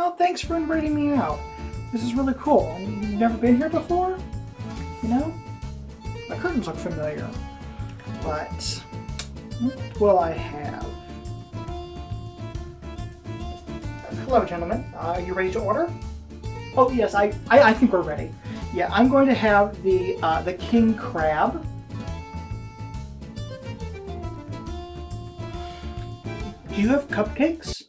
Well, thanks for inviting me out. This is really cool. You've never been here before? You know? The curtains look familiar. But what will I have? Hello, gentlemen. Are you ready to order? Oh, yes, I think we're ready. Yeah, I'm going to have the king crab. Do you have cupcakes?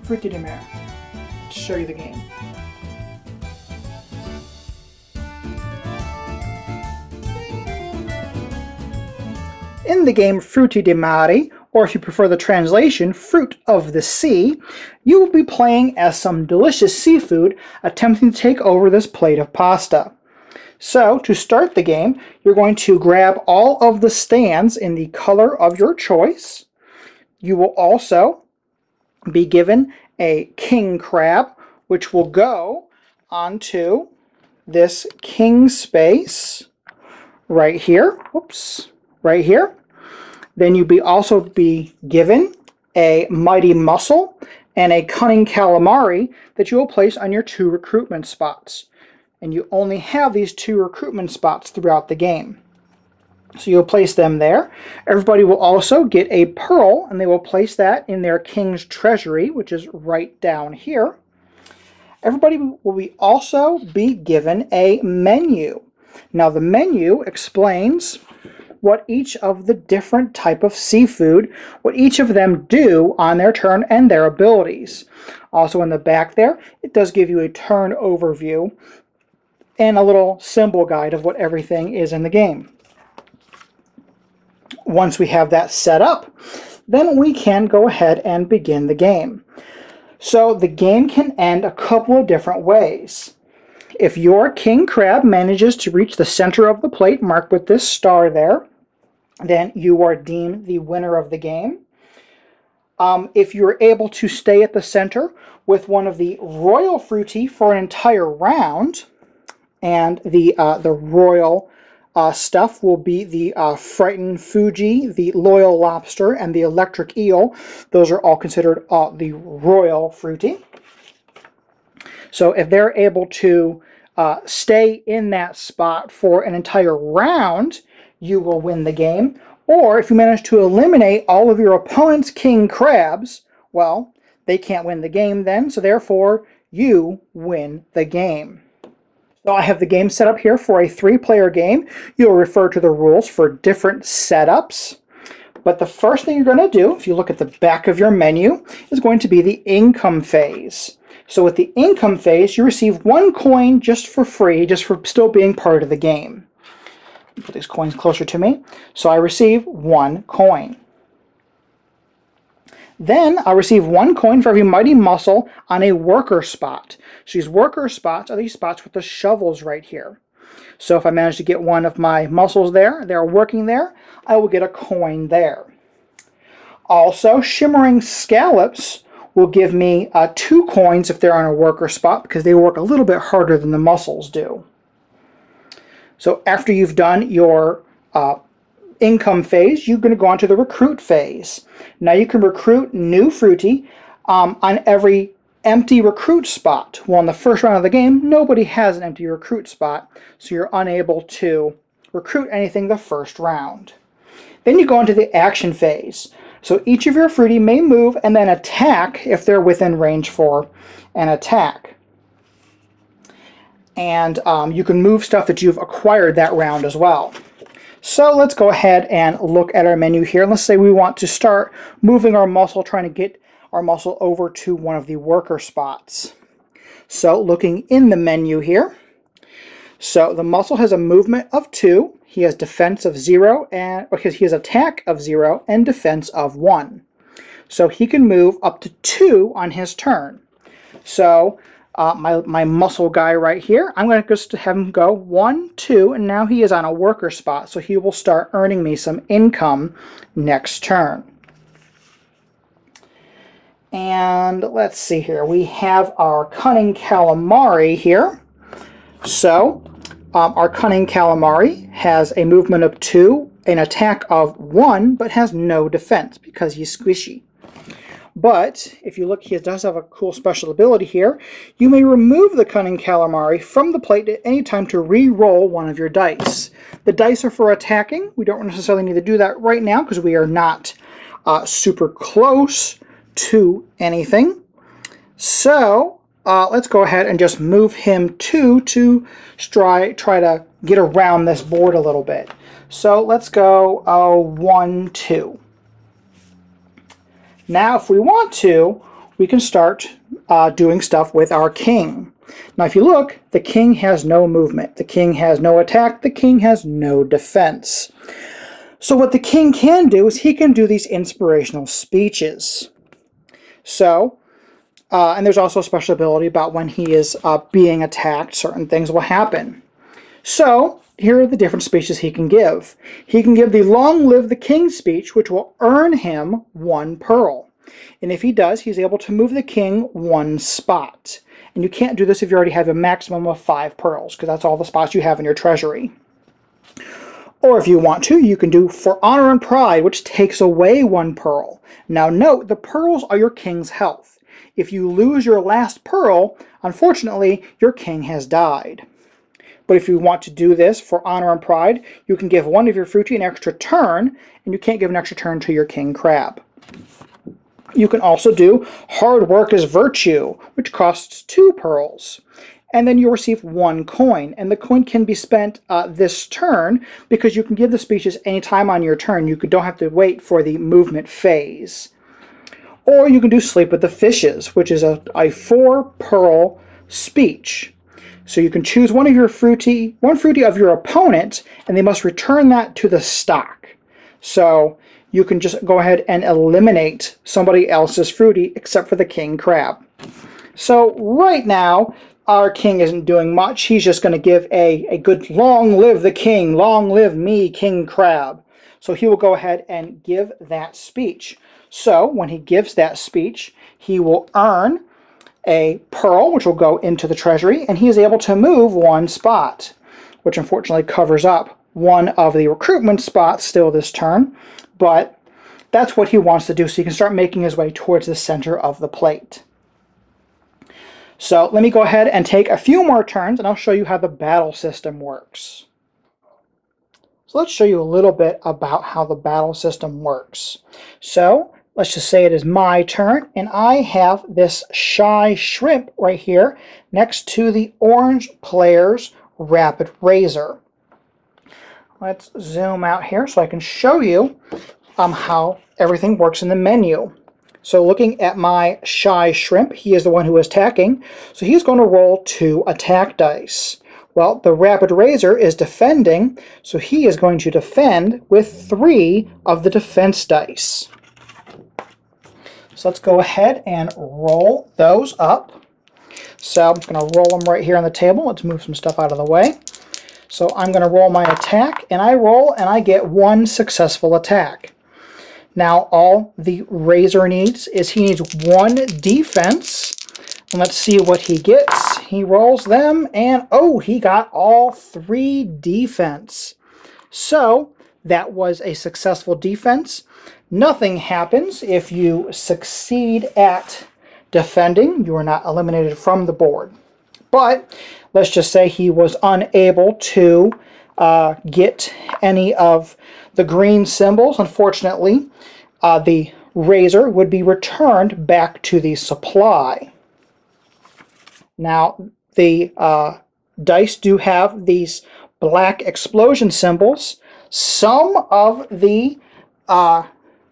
Frutti di Mare. To show you the game. In the game Frutti di Mare, or if you prefer the translation, Fruit of the Sea, you will be playing as some delicious seafood attempting to take over this plate of pasta. So, to start the game, you're going to grab all of the stands in the color of your choice. You will also be given a king crab, which will go onto this king space right here. Oops, right here. Then you'll also be given a mighty mussel and a cunning calamari that you will place on your 2 recruitment spots. And you only have these 2 recruitment spots throughout the game. So you'll place them there. Everybody will also get a pearl, and they will place that in their king's treasury, which is right down here. Everybody will also be given a menu. Now the menu explains what each of the different type of seafood, what each of them do on their turn and their abilities. Also in the back there, it does give you a turn overview and a little symbol guide of what everything is in the game. Once we have that set up, then we can go ahead and begin the game. So the game can end a couple of different ways. If your king crab manages to reach the center of the plate marked with this star there, then you are deemed the winner of the game. If you're able to stay at the center with one of the Royal Frutti for an entire round, and the royal stuff will be the Frightened Fuji, the Loyal Lobster, and the Electric Eel. Those are all considered the Royal Frutti. So if they're able to stay in that spot for an entire round, you will win the game. Or if you manage to eliminate all of your opponent's king crabs, well, they can't win the game then, so therefore you win the game. So I have the game set up here for a 3-player game. You'll refer to the rules for different setups. But the first thing you're going to do, if you look at the back of your menu, is going to be the income phase. So with the income phase, you receive 1 coin just for free, just for still being part of the game. Put these coins closer to me. So I receive 1 coin. Then I'll receive 1 coin for every mighty mussel on a worker spot. So these worker spots are these spots with the shovels right here. So if I manage to get one of my mussels there, they're working there, I will get a coin there. Also, shimmering scallops will give me 2 coins if they're on a worker spot, because they work a little bit harder than the mussels do. So after you've done your income phase, you're going to go on to the recruit phase. Now you can recruit new Frutti on every empty recruit spot. Well, in the first round of the game, nobody has an empty recruit spot, so you're unable to recruit anything the first round. Then you go on to the action phase. So each of your Frutti may move and then attack if they're within range for an attack. And you can move stuff that you've acquired that round as well. So let's go ahead and look at our menu here. Let's say we want to start moving our mussel, trying to get our mussel over to one of the worker spots. So looking in the menu here, so the mussel has a movement of 2. He has defense of 0, and because he has attack of 0 and defense of 1. So he can move up to 2 on his turn. So my mussel guy right here, I'm going to just have him go 1, 2, and now he is on a worker spot, so he will start earning me some income next turn. And let's see here, we have our cunning calamari here. So our cunning calamari has a movement of 2, an attack of 1, but has no defense because he's squishy. But if you look, he does have a cool special ability here. You may remove the Cunning Calamari from the plate at any time to re-roll one of your dice. The dice are for attacking. We don't necessarily need to do that right now because we are not super close to anything. So let's go ahead and just move him to try to get around this board a little bit. So let's go 1, 2. Now, if we want to, we can start doing stuff with our king. Now, if you look, the king has no movement. The king has no attack. The king has no defense. So what the king can do is he can do these inspirational speeches. So, and there's also a special ability about when he is being attacked, certain things will happen. So, here are the different speeches he can give. He can give the Long Live the King speech, which will earn him 1 pearl. And if he does, he's able to move the king 1 spot. And you can't do this if you already have a maximum of 5 pearls, because that's all the spots you have in your treasury. Or if you want to, you can do For Honor and Pride, which takes away 1 pearl. Now note, the pearls are your king's health. If you lose your last pearl, unfortunately, your king has died. But if you want to do this for Honor and Pride, you can give one of your Frutti an extra turn, and you can't give an extra turn to your King Crab. You can also do Hard Work is Virtue, which costs 2 pearls. And then you receive 1 coin, and the coin can be spent this turn because you can give the speeches anytime on your turn. You don't have to wait for the movement phase. Or you can do Sleep with the Fishes, which is a 4 pearl speech. So you can choose one Frutti of your opponent, and they must return that to the stock. So you can just go ahead and eliminate somebody else's Frutti except for the King Crab. So right now, our king isn't doing much. He's just going to give a good Long Live the King, Long Live me, King Crab. So he will go ahead and give that speech. So when he gives that speech, he will earn a pearl, which will go into the treasury, and he is able to move 1 spot, which unfortunately covers up one of the recruitment spots still this turn, but that's what he wants to do, so he can start making his way towards the center of the plate. So let me go ahead and take a few more turns, and I'll show you how the battle system works. So let's show you a little bit about how the battle system works. So let's just say it is my turn, and I have this shy shrimp right here next to the orange player's rapid razor. Let's zoom out here so I can show you how everything works in the menu. So looking at my shy shrimp, he is the one who is attacking, so he's going to roll 2 attack dice. Well, the rapid razor is defending, so he is going to defend with 3 of the defense dice. So let's go ahead and roll those up. So I'm just going to roll them right here on the table. Let's move some stuff out of the way. So I'm going to roll my attack, and I roll, and I get 1 successful attack. Now all the razor needs is he needs 1 defense. And let's see what he gets. He rolls them, and oh, he got all 3 defense. So that was a successful defense. Nothing happens if you succeed at defending. You are not eliminated from the board. But let's just say he was unable to get any of the green symbols. Unfortunately, the razor would be returned back to the supply. Now, the dice do have these black explosion symbols. Some of the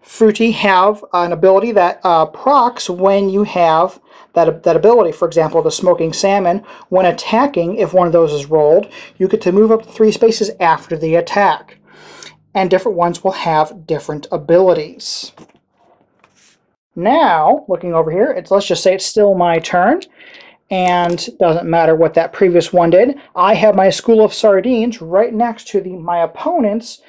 Frutti have an ability that procs when you have that ability. For example, the smoking salmon, when attacking, if one of those is rolled, you get to move up 3 spaces after the attack. And different ones will have different abilities. Now, looking over here, let's just say it's still my turn, and doesn't matter what that previous one did. I have my school of sardines right next to my opponent's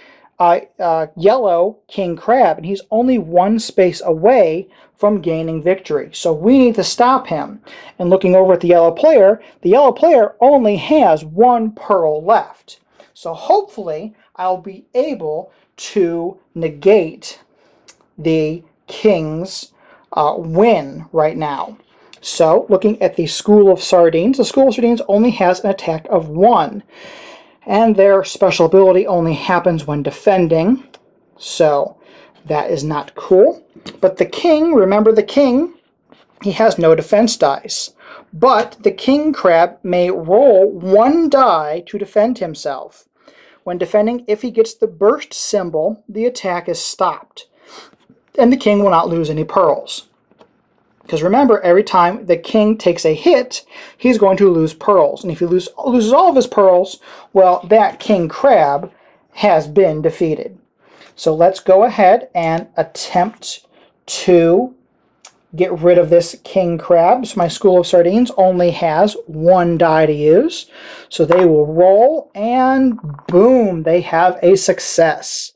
yellow King Crab, and he's only 1 space away from gaining victory. So we need to stop him. And looking over at the yellow player only has 1 pearl left. So hopefully I'll be able to negate the king's win right now. So looking at the School of Sardines, the School of Sardines only has an attack of 1. And their special ability only happens when defending. So that is not cool. But the king, remember the king, he has no defense dice. But the king crab may roll 1 die to defend himself. When defending, if he gets the burst symbol, the attack is stopped. And the king will not lose any pearls. Because remember, every time the king takes a hit, he's going to lose pearls. And if he loses all of his pearls, well, that king crab has been defeated. So let's go ahead and attempt to get rid of this king crab. So my School of Sardines only has 1 die to use. So they will roll, and boom, they have a success.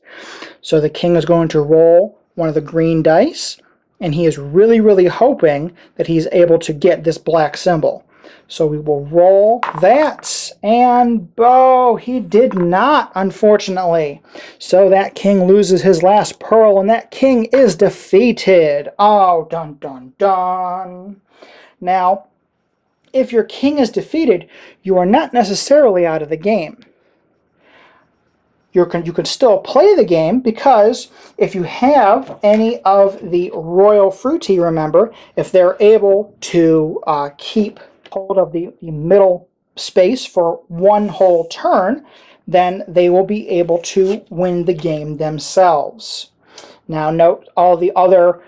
So the king is going to roll one of the green dice, and he is really, really hoping that he's able to get this black symbol. So we will roll that, and oh, he did not, unfortunately. So that king loses his last pearl, and that king is defeated. Oh, dun dun dun. Now, if your king is defeated, you are not necessarily out of the game. You can still play the game, because if you have any of the Royal Frutti, remember, if they're able to keep hold of the middle space for 1 whole turn, then they will be able to win the game themselves. Now note, all the other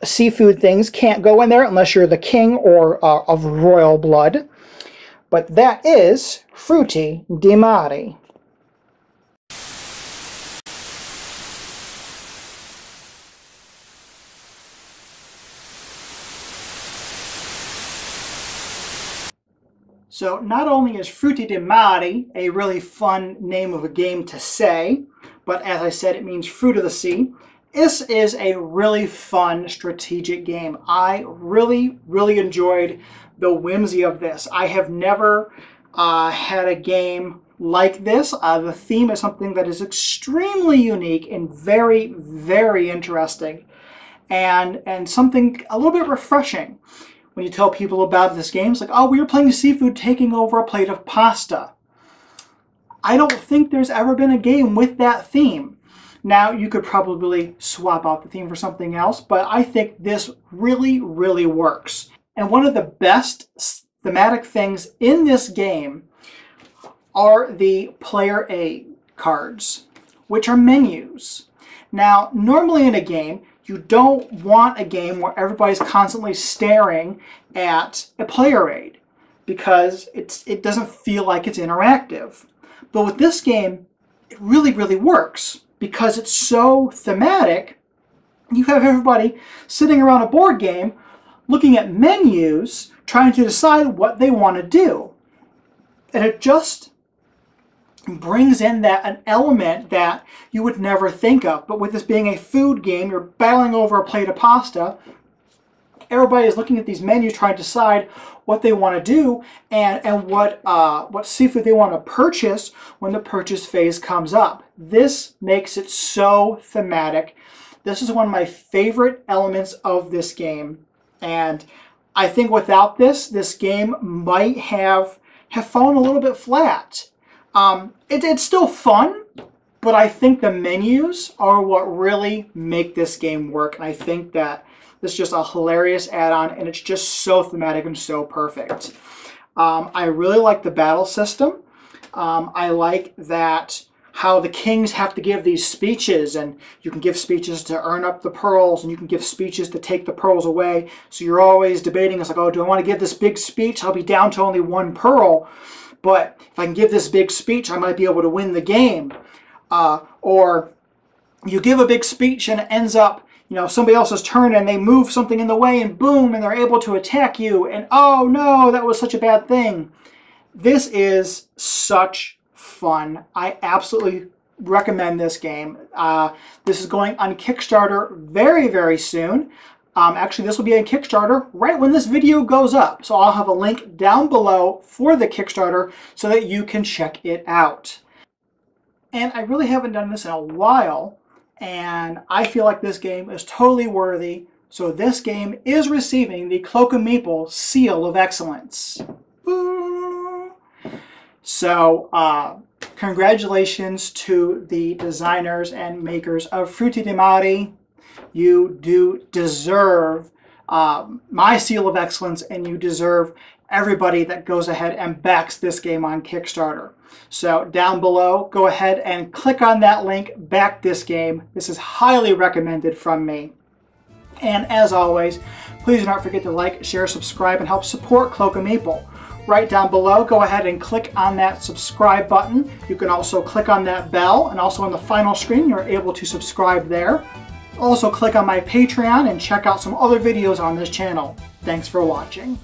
seafood things can't go in there unless you're the king or of royal blood. But that is Frutti di Mare. So not only is Frutti di Mare a really fun name of a game to say, but as I said, it means fruit of the sea. This is a really fun strategic game. I really, really enjoyed the whimsy of this. I have never had a game like this. The theme is something that is extremely unique and very, very interesting, and something a little bit refreshing. When you tell people about this game, it's like, oh, we were playing seafood taking over a plate of pasta. I don't think there's ever been a game with that theme. Now, you could probably swap out the theme for something else, but I think this really, really works. And one of the best thematic things in this game are the player aid cards, which are menus. Now, normally in a game, you don't want a game where everybody's constantly staring at a player aid, because it doesn't feel like it's interactive. But with this game, it really, really works, because it's so thematic. You have everybody sitting around a board game looking at menus, trying to decide what they want to do. And it just brings in an element that you would never think of. But with this being a food game, you're battling over a plate of pasta. Everybody is looking at these menus, trying to decide what they want to do and what seafood they want to purchase when the purchase phase comes up. This makes it so thematic. This is one of my favorite elements of this game, and I think without this game might have fallen a little bit flat. It's still fun, but I think the menus are what really make this game work. And I think that this is just a hilarious add-on, and it's just so thematic and so perfect. I really like the battle system. I like that how the kings have to give these speeches, and you can give speeches to earn up the pearls, and you can give speeches to take the pearls away. So you're always debating, it's like, oh, do I want to give this big speech? I'll be down to only 1 pearl. But if I can give this big speech, I might be able to win the game. Or you give a big speech and it ends up, somebody else's turn and they move something in the way and boom, and they're able to attack you. And oh no, that was such a bad thing. This is such fun. I absolutely recommend this game. This is going on Kickstarter very, very soon. Actually, this will be a Kickstarter right when this video goes up. So I'll have a link down below for the Kickstarter so that you can check it out. And I really haven't done this in a while, and I feel like this game is totally worthy. So this game is receiving the Cloak and Meeple Seal of Excellence. Boo! So congratulations to the designers and makers of Frutti di Mare. You do deserve my Seal of Excellence, and you deserve everybody that goes ahead and backs this game on Kickstarter. So down below, go ahead and click on that link, back this game. This is highly recommended from me. And as always, please do not forget to like, share, subscribe, and help support Cloak and Meeple. Right down below, go ahead and click on that subscribe button. You can also click on that bell, and also on the final screen, you're able to subscribe there. Also click on my Patreon and check out some other videos on this channel. Thanks for watching.